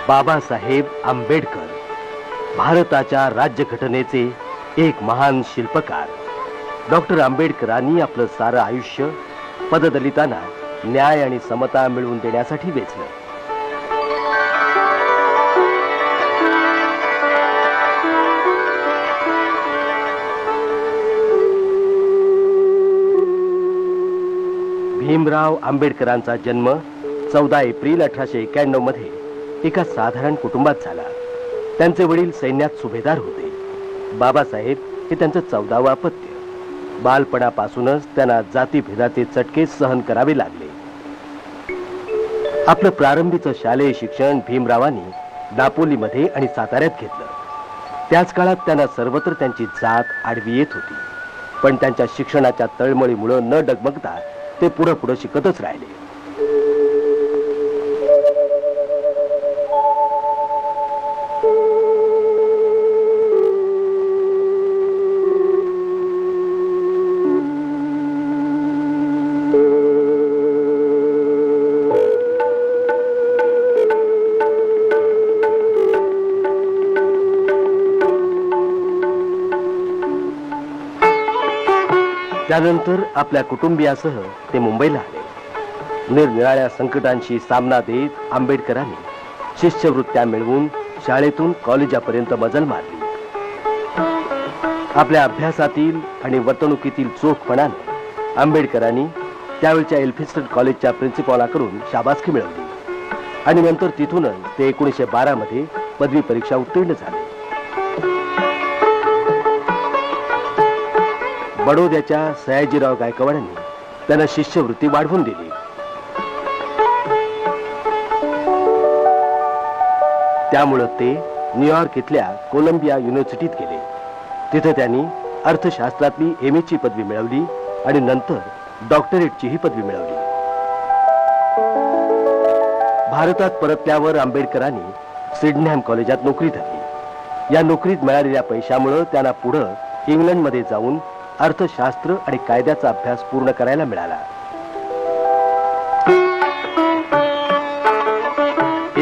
बाबासाहेब आंबेडकर, भारताच्या राज्यघटनेचे एक महान शिल्पकार. डॉक्टर आंबेडकरांनी आपलं सारं आयुष्य पददलितांना न्याय आणि समता मिळवून देण्यासाठी वेचलं. भीमराव आंबेडकरांचा जन्म 14 एप्रिल 1891 मध्ये एका साधारण कुटुंबात झाला. त्यांचे वडील सैन्यात सुभेदार होते. बाबासाहेब हे त्यांचं 14वं अपत्य. बालपणापासूनच त्यांना जातीभेदाचे चटके सहन करावे लागले. आपलं प्रारंभीचं शालेय शिक्षण भीमरावांनी दापोलीमध्ये आणि साताऱ्यात घेतलं. त्याच काळात त्यांना सर्वत्र त्यांची जात आडवी येत होती, पण त्यांच्या शिक्षणाच्या तळमळीमुळे न डगमगता ते पुढे शिकतच राहिले. त्यानंतर आपल्या कुटुंबियासह ते मुंबईला आले. निरनिराळ्या संकटांशी सामना देत आंबेडकरांनी शिष्यवृत्त्या मिळवून शाळेतून कॉलेजापर्यंत मजल मारली. आपल्या अभ्यासातील आणि वर्तणुकीतील चोखपणाने आंबेडकरांनी त्यावेळच्या एल्फिन्स्टन कॉलेजच्या प्रिन्सिपॉलाकडून शाबासकी मिळवली आणि नंतर तिथूनच ते 1912 मध्ये पदवी परीक्षा उत्तीर्ण झाले. बडोद्याच्या सयाजीराव गायकवाडांनी त्यांना शिष्यवृत्ती वाढवून दिली. त्यामुळे ते न्यूयॉर्क इथल्या कोलंबिया युनिव्हर्सिटीत गेले. तिथे त्यांनी अर्थशास्त्रातली MA ची पदवी मिळवली आणि नंतर डॉक्टरेटचीही पदवी मिळवली. भारतात परतल्यावर आंबेडकरांनी सिडनहॅम कॉलेजात नोकरी धरली. या नोकरीत मिळालेल्या पैशामुळे त्यांना पुढे इंग्लंडमध्ये जाऊन अर्थशास्त्र आणि कायद्याचा अभ्यास पूर्ण करायला मिळाला.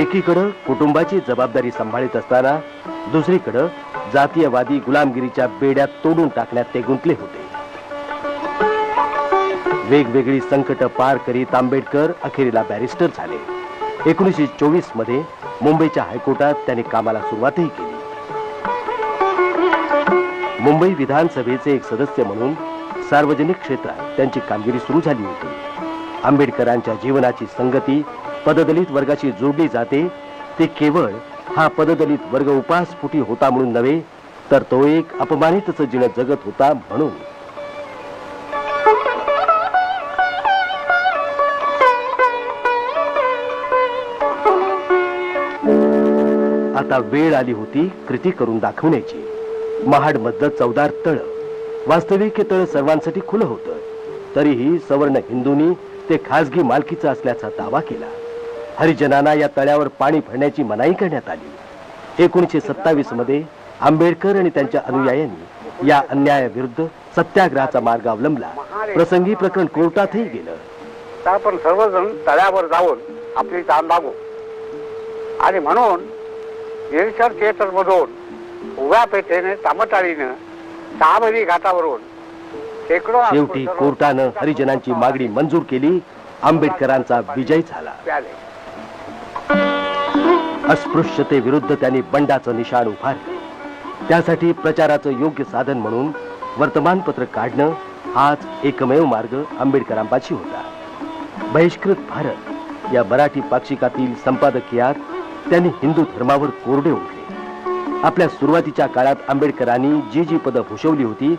एकीकडे कुटुंबाची जबाबदारी सांभाळत असताना दुसरीकडे जातीयवादी गुलामगिरीच्या बेड्यात तोडून टाकण्यात ते गुंतले होते. वेगवेगळी संकट पार करीत आंबेडकर अखेरीला बॅरिस्टर झाले. 1924 मध्ये मुंबईच्या हायकोर्टात त्यांनी कामाला सुरुवातही केली. मुंबई विधानसभेचे एक सदस्य म्हणून सार्वजनिक क्षेत्रात त्यांची कामगिरी सुरू झाली होती. आंबेडकरांच्या जीवनाची संगती पददलित वर्गाशी जोडली जाते. ते केवळ हा पददलित वर्ग उपासपोटी होता म्हणून नव्हे, तर तो एक अपमानितच जीवन जगत होता म्हणून. आता वेळ आली होती कृती करून दाखवण्याची. महाड मधलं 14 तळ, वास्तविक हे तळ सर्वांसाठी खुलं होतं. तरीही सवर्ण हिंदूंनी ते खासगी मालकीचं असल्याचा दावा केला. हरिजनांना या तळ्यावर पाणी भरण्याची मनाई करण्यात आली. 1927 मध्ये आंबेडकर आणि त्यांच्या अनुयायांनी या अन्यायाविरुद्ध सत्याग्रहाचा मार्ग अवलंबला. प्रसंगी प्रकरण कोर्टातही गेलं. आपण सर्वजण तळ्यावर जाऊन आपली ताण लागू आणि म्हणून निरीक्षण थिएटर मधून उभ्या पेठेने तामटाळीनं 6 मैली घाटावरून शेवटी कोर्टानं हरिजनांची मागणी मंजूर केली. आंबेडकरांचा विजय झाला. अस्पृश्यतेविरुद्ध त्यांनी बंडाचं निशाण उभारले. त्यासाठी प्रचाराचं योग्य साधन म्हणून वर्तमानपत्र काढणं हाच एकमेव मार्ग आंबेडकरांपाशी होता. बहिष्कृत भारत या मराठी पाक्षिकातील संपादकीयात त्यांनी हिंदू धर्मावर कोरडे उठले. आपल्या सुरुवातीच्या काळात आंबेडकरांनी जी पदं भूषवली होती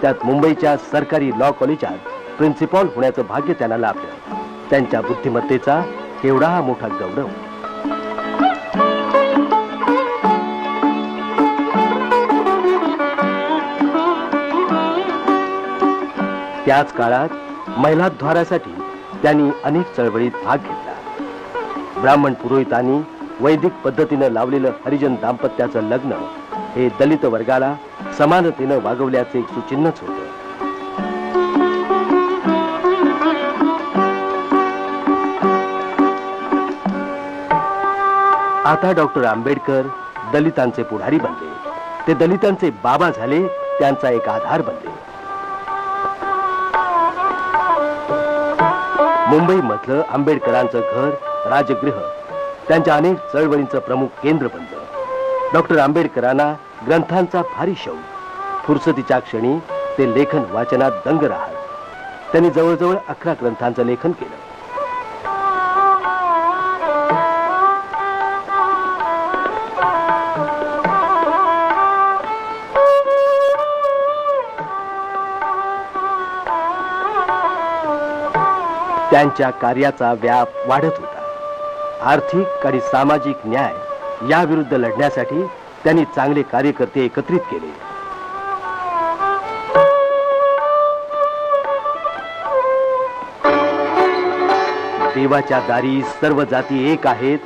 त्यात मुंबईच्या सरकारी लॉ कॉलेजात प्रिन्सिपॉल होण्याचं भाग्य त्यांना लाभलं. त्यांच्या बुद्धिमत्तेचा केवढा हा मोठा गौरव. त्याच काळात महिलाद्वारासाठी त्यांनी अनेक चळवळीत भाग घेतला. ब्राह्मण पुरोहितांनी वैदिक पद्धतीनं लावलेलं हरिजन दाम्पत्याचं लग्न हे दलित वर्गाला समानतेनं वागवल्याचे एक सुचिन्हच होतं. आता डॉक्टर आंबेडकर दलितांचे पुढारी बनले. ते दलितांचे बाबा झाले, त्यांचा एक आधार बनले. मुंबई मधलं आंबेडकरांचं घर, राजगृह त्यांच्या अनेक चळवळींचं प्रमुख केंद्र बनलं. डॉक्टर आंबेडकरांना ग्रंथांचा भारी शौक. फुरसतीच्या क्षणी ते लेखन वाचनात दंग राहत. त्यांनी जवळजवळ 11 ग्रंथांचं लेखन केलं. त्यांच्या कार्याचा व्याप वाढत होता. आर्थिक आणि सामाजिक न्याय याविरुद्ध लढण्यासाठी त्यांनी चांगले कार्यकर्ते एकत्रित केले. देवाच्या दारी सर्व जाती एक आहेत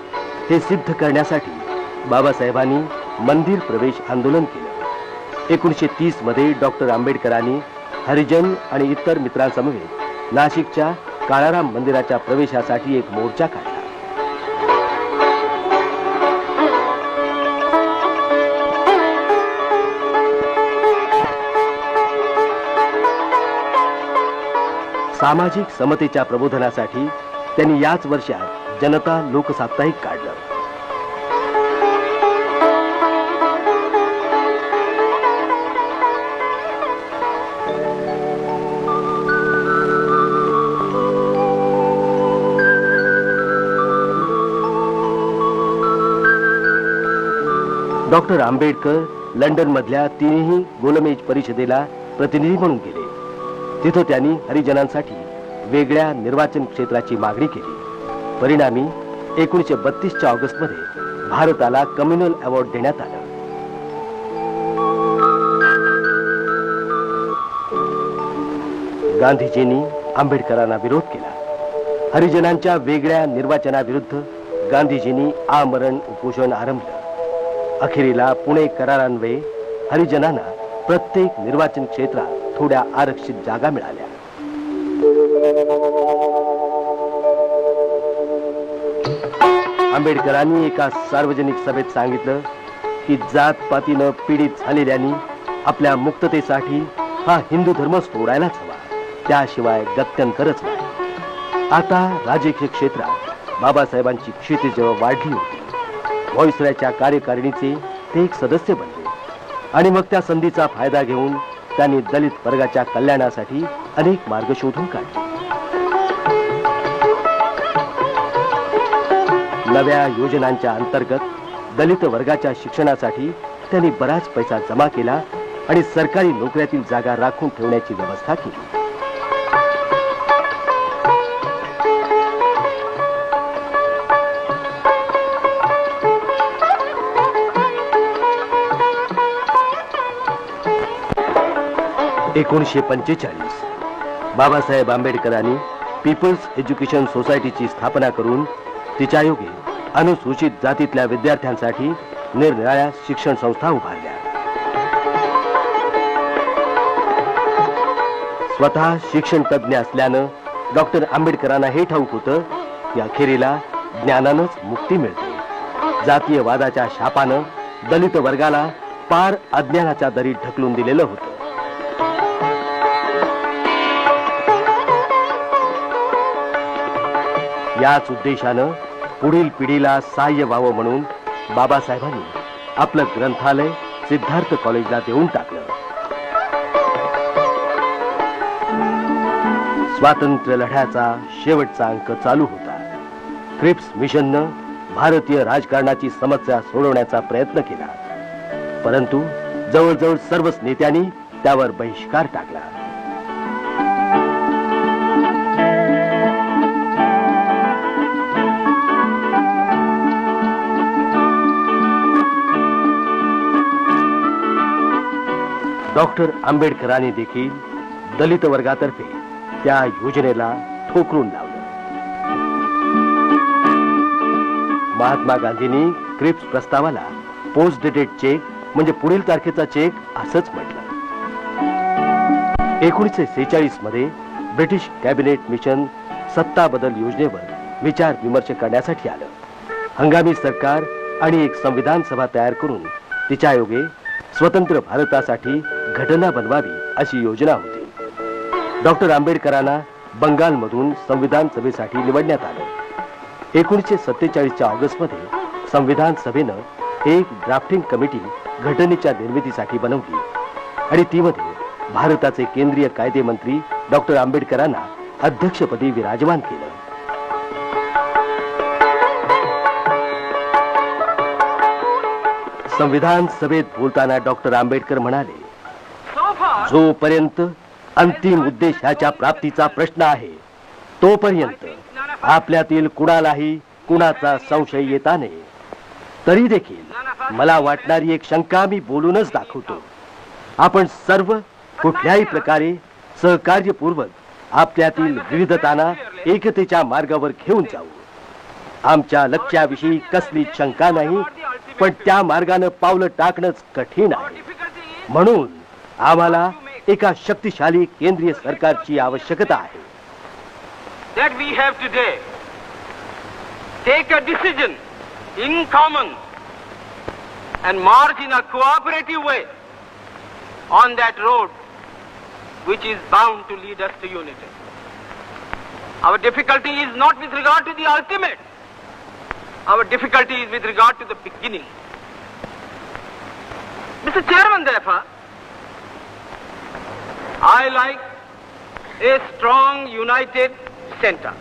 हे सिद्ध करण्यासाठी बाबासाहेबांनी मंदिर प्रवेश आंदोलन केलं. 1930 मध्ये डॉक्टर आंबेडकरांनी हरिजन आणि इतर मित्रांसमवेत नाशिकच्या काळाराम मंदिराच्या प्रवेशासाठी एक मोर्चा काढला. सामाजिक समतेच्या प्रबोधनासाठी त्यांनी याच वर्षात जनता लोकसाप्ताहिक काढलं. डॉक्टर आंबेडकर लंडन मधल्या 3ही गोलमेज परिषदेला प्रतिनिधी म्हणून गेले. तिथं त्यांनी हरिजनांसाठी वेगळ्या निर्वाचन क्षेत्राची मागणी केली. परिणामी 1932च्या ऑगस्टमध्ये भारताला कम्युनल अवॉर्ड देण्यात आलं. गांधीजींनी आंबेडकरांना विरोध केला. हरिजनांच्या वेगळ्या निर्वाचनाविरुद्ध गांधीजींनी आमरण उपोषण आरंभलं. अखेरीला पुणे करारान्वये हरिजनांना प्रत्येक निर्वाचन क्षेत्रात थोड्या आरक्षित जागा मिळाल्या. आंबेडकरांनी एका सार्वजनिक सभेत सांगितलं की जातपातीनं पीडित झालेल्यांनी आपल्या मुक्ततेसाठी हा हिंदू धर्म सोडायलाच हवा, त्याशिवाय गत्यंतरच नाही. आता राजकीय क्षेत्रात बाबासाहेबांची क्षितिज वाढली होती. व्हॉइसरॉयच्या कार्यकारिणीचे ते एक सदस्य बनले आणि मग त्या संधीचा फायदा घेऊन त्यांनी दलित वर्गाच्या कल्याणासाठी अनेक मार्ग शोधून काढले. नव्या योजनांच्या अंतर्गत दलित वर्गाच्या शिक्षणासाठी त्यांनी बराच पैसा जमा केला आणि सरकारी नोकऱ्यातील जागा राखून ठेवण्याची व्यवस्था केली. एकोणीसशे 45 बाबासाहेब आंबेडकरांनी पीपल्स एज्युकेशन सोसायटीची स्थापना करून तिच्या योगे अनुसूचित जातीतल्या विद्यार्थ्यांसाठी निरनिराळ्या शिक्षण संस्था उभारल्या. स्वतः शिक्षण तज्ञ असल्यानं डॉक्टर आंबेडकरांना हे ठाऊक होतं की अखेरीला ज्ञानानंच मुक्ती मिळते. जातीयवादाच्या शापानं दलित वर्गाला पार अज्ञानाच्या दरीत ढकलून दिलेलं होतं. याच उद्देशानं पुढील पिढीला सहाय्य व्हावं म्हणून बाबासाहेबांनी आपलं ग्रंथालय सिद्धार्थ कॉलेजला देऊन टाकलं. स्वातंत्र्य लढ्याचा शेवटचा अंक चालू होता. क्रिप्स मिशननं भारतीय राजकारणाची समस्या सोडवण्याचा प्रयत्न केला, परंतु जवळजवळ सर्वच नेत्यांनी त्यावर बहिष्कार टाकला. डॉक्टर आंबेडकरांनी देखील दलित वर्गातर्फे त्या योजनेला ठोकरून लावलं. महात्मा गांधींनी क्रिप्स प्रस्तावाला पोस्ट डेटेड चेक म्हणजे पुढील तारखेचा चेक असंच म्हटलं. 1946 मध्ये ब्रिटिश कॅबिनेट मिशन सत्ता बदल योजनेवर विचार विमर्श करण्यासाठी आलं. हंगामी सरकार आणि एक संविधान सभा तयार करून तिच्या योगे स्वतंत्र भारतासाठी घटना बनवावी अशी योजना होती. डॉक्टर आंबेडकरांना बंगालमधून संविधान सभेसाठी निवडण्यात आलं. 1947च्या ऑगस्टमध्ये संविधान सभेनं एक ड्राफ्टिंग कमिटी घटनेच्या निर्मितीसाठी बनवली आणि तीमध्ये भारताचे केंद्रीय कायदे मंत्री डॉक्टर आंबेडकरांना अध्यक्षपदी विराजमान केलं. संविधान सभेत बोलताना डॉक्टर आंबेडकर म्हणाले, जोपर्यंत अंतिम उद्देशाच्या प्राप्तीचा प्रश्न आहे तोपर्यंत आपल्यातील कुणालाही कुणाचा संशय येता नये. तरी देखील मला वाटणारी एक शंका मी बोलूनच दाखवतो. आपण सर्व कुठल्याही प्रकारे सहकार्यपूर्वक आपल्यातील विविधतांना एकतेच्या मार्गावर घेऊन जाऊ. आमच्या लक्ष्याविषयी कसलीच शंका नाही, पण त्या मार्गाने पावलं टाकणंच कठीण आहे. म्हणून आम्हाला एका शक्तिशाली केंद्रीय सरकारची आवश्यकता आहे. That we have today take a decision in common and march in a cooperative way on that road which is bound to lead us to unity. Our difficulty is not with regard to the ultimate. Our difficulty is with regard to the beginning. Mr. Chairman, therefore, I like a strong, united center.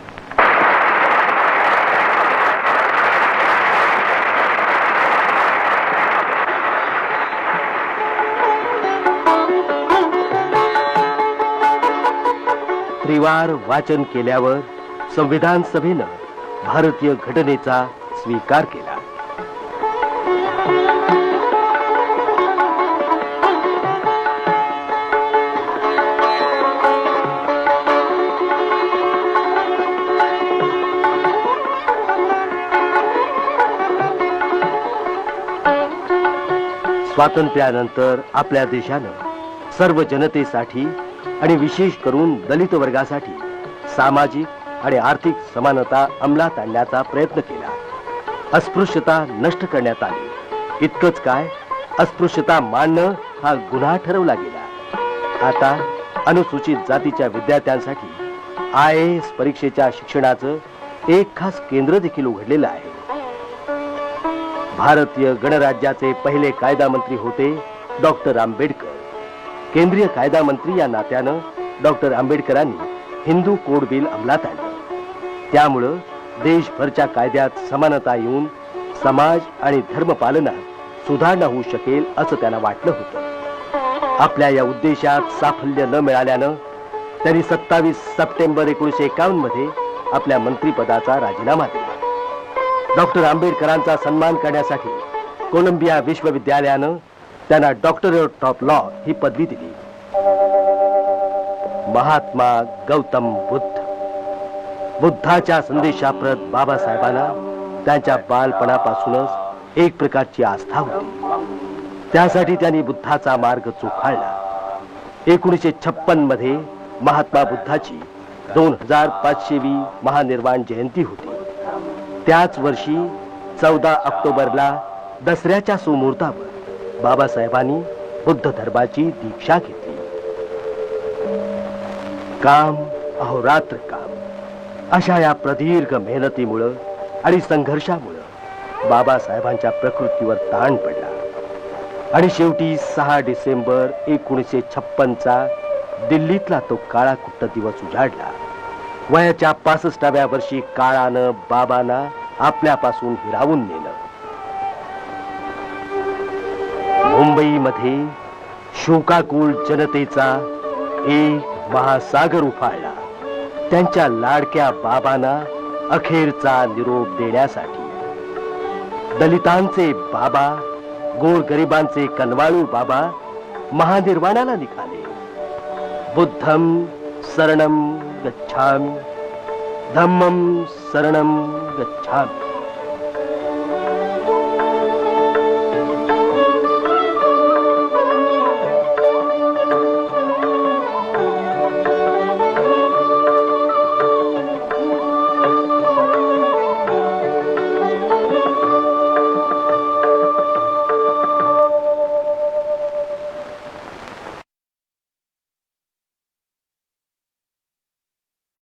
त्रिवार वाचन केल्यावर संविधान सभेनं भारतीय घटनेचा स्वीकार केला. स्वातंत्र्यानंतर आपल्या देशानं सर्व जनतेसाठी आणि विशेष करून दलित वर्गासाठी सामाजिक आणि आर्थिक समानता अंमलात आणण्याचा प्रयत्न केला. अस्पृश्यता नष्ट करण्यात आली. इतकंच काय, अस्पृश्यता मानणं हा गुन्हा ठरवला गेला. आता अनुसूचित जातीच्या विद्यार्थ्यांसाठी IAS परीक्षेच्या शिक्षणाचं एक खास केंद्र देखील उघडलेलं आहे. भारतीय गणराज्याचे पहिले कायदा मंत्री होते डॉक्टर आंबेडकर. केंद्रीय कायदा मंत्री या नात्यानं डॉक्टर आंबेडकरांनी हिंदू कोड बिल अंमलात आणलं. त्यामुळं देशभरच्या कायद्यात समानता येऊन समाज आणि धर्म पालनात सुधारणा होऊ शकेल असं त्यांना वाटलं होतं. आपल्या या उद्देशात साफल्य न मिळाल्यानं त्यांनी 27 सप्टेंबर 1951 मध्ये आपल्या मंत्रिपदाचा राजीनामा दिला. डॉक्टर आंबेडकरांचा सन्मान करण्यासाठी कोलंबिया विश्वविद्यालयानं त्यांना डॉक्टरेट ऑफ लॉ ही पदवी दिली. महात्मा गौतम बुद्धाच्या संदेशाप्रत बाबासाहेबांना त्यांच्या बालपणापासूनच एक प्रकारची आस्था होती. त्यासाठी त्यांनी बुद्धाचा मार्ग चोखाळला. 1956 मध्ये महात्मा बुद्धाची 2500वी महानिर्वाण जयंती होती. त्याच वर्षी 14 ऑक्टोबरला दसऱ्याच्या सुमुहूर्तावर बाबासाहेबांनी बुद्ध धर्माची दीक्षा घेतली. काम अहोरात्र काम अशा या प्रदीर्घ मेहनतीमुळं आणि संघर्षामुळं बाबासाहेबांच्या प्रकृतीवर ताण पडला आणि शेवटी 6 डिसेंबर 1956चा दिल्लीतला तो काळा कुट्ट दिवस उजाडला. वयाच्या 65व्या वर्षी काळानं बाबांना आपल्यापासून हिरावून नेलं. मुंबईमध्ये शोकाकुल जनतेचा एक महासागर उफाळला त्यांच्या लाडक्या बाबांना अखेरचा निरोप देण्यासाठी. दलितांचे बाबा, गोरगरिबांचे कनवाळू बाबा महानिर्वाणाला निघाले. बुद्धम शरणम गच्छामि, धम्मम शरणम गच्छामि.